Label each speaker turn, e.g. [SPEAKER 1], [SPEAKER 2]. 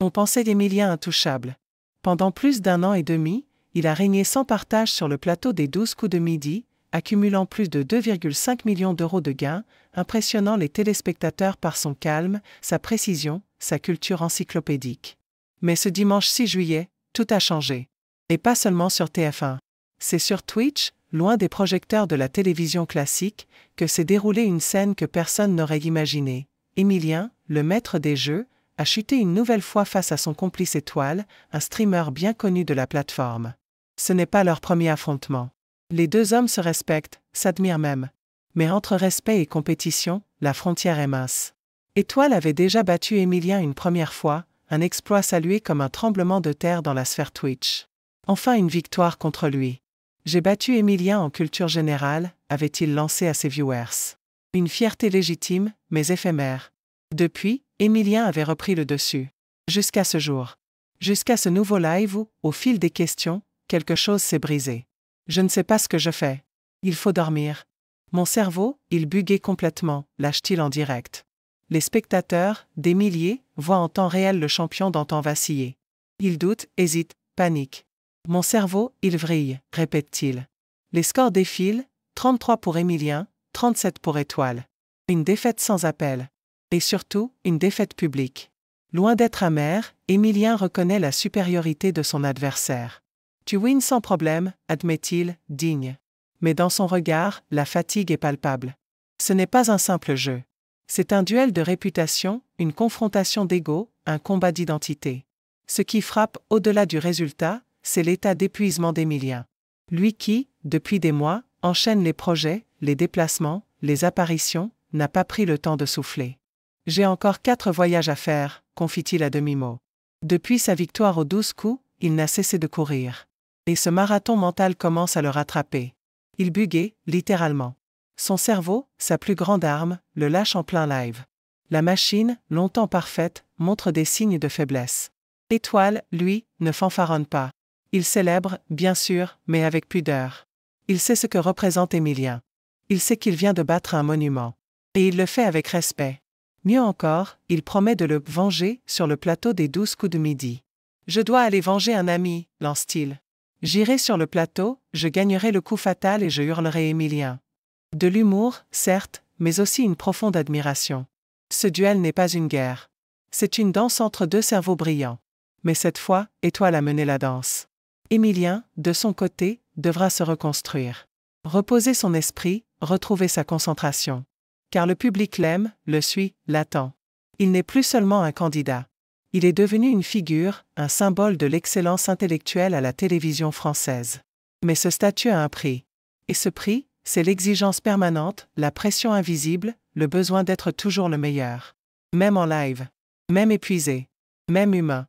[SPEAKER 1] On pensait Émilien intouchable. Pendant plus d'1 an et demi, il a régné sans partage sur le plateau des 12 coups de midi, accumulant plus de 2,5 millions d'euros de gains, impressionnant les téléspectateurs par son calme, sa précision, sa culture encyclopédique. Mais ce dimanche 6 juillet, tout a changé. Et pas seulement sur TF1. C'est sur Twitch, loin des projecteurs de la télévision classique, que s'est déroulée une scène que personne n'aurait imaginée. Émilien, le maître des jeux, a chuté une nouvelle fois face à son complice Étoile, un streamer bien connu de la plateforme. Ce n'est pas leur premier affrontement. Les deux hommes se respectent, s'admirent même. Mais entre respect et compétition, la frontière est mince. Étoile avait déjà battu Émilien une première fois, un exploit salué comme un tremblement de terre dans la sphère Twitch. Enfin une victoire contre lui. J'ai battu Émilien en culture générale, avait-il lancé à ses viewers. Une fierté légitime, mais éphémère. Depuis, Émilien avait repris le dessus. Jusqu'à ce jour. Jusqu'à ce nouveau live où, au fil des questions, quelque chose s'est brisé. Je ne sais pas ce que je fais. Il faut dormir. Mon cerveau, il buguait complètement, lâche-t-il en direct. Les spectateurs, des milliers, voient en temps réel le champion d'antan vaciller. Ils doutent, hésitent, paniquent. Mon cerveau, il vrille, répète-t-il. Les scores défilent, 33 pour Émilien, 37 pour Étoile. Une défaite sans appel. Et surtout, une défaite publique. Loin d'être amer, Émilien reconnaît la supériorité de son adversaire. Tu wins sans problème, admet-il, digne. Mais dans son regard, la fatigue est palpable. Ce n'est pas un simple jeu. C'est un duel de réputation, une confrontation d'ego, un combat d'identité. Ce qui frappe au-delà du résultat, c'est l'état d'épuisement d'Émilien. Lui qui, depuis des mois, enchaîne les projets, les déplacements, les apparitions, n'a pas pris le temps de souffler. J'ai encore 4 voyages à faire, confie-t-il à demi-mot. Depuis sa victoire aux 12 coups, il n'a cessé de courir. Et ce marathon mental commence à le rattraper. Il buguait, littéralement. Son cerveau, sa plus grande arme, le lâche en plein live. La machine, longtemps parfaite, montre des signes de faiblesse. Étoile, lui, ne fanfaronne pas. Il célèbre, bien sûr, mais avec pudeur. Il sait ce que représente Émilien. Il sait qu'il vient de battre un monument. Et il le fait avec respect. Mieux encore, il promet de le venger sur le plateau des 12 coups de midi. « Je dois aller venger un ami », lance-t-il. « J'irai sur le plateau, je gagnerai le coup fatal et je hurlerai Émilien. » De l'humour, certes, mais aussi une profonde admiration. Ce duel n'est pas une guerre. C'est une danse entre deux cerveaux brillants. Mais cette fois, Étoile a mené la danse. Émilien, de son côté, devra se reconstruire. Reposer son esprit, retrouver sa concentration. Car le public l'aime, le suit, l'attend. Il n'est plus seulement un candidat. Il est devenu une figure, un symbole de l'excellence intellectuelle à la télévision française. Mais ce statut a un prix. Et ce prix, c'est l'exigence permanente, la pression invisible, le besoin d'être toujours le meilleur. Même en live. Même épuisé. Même humain.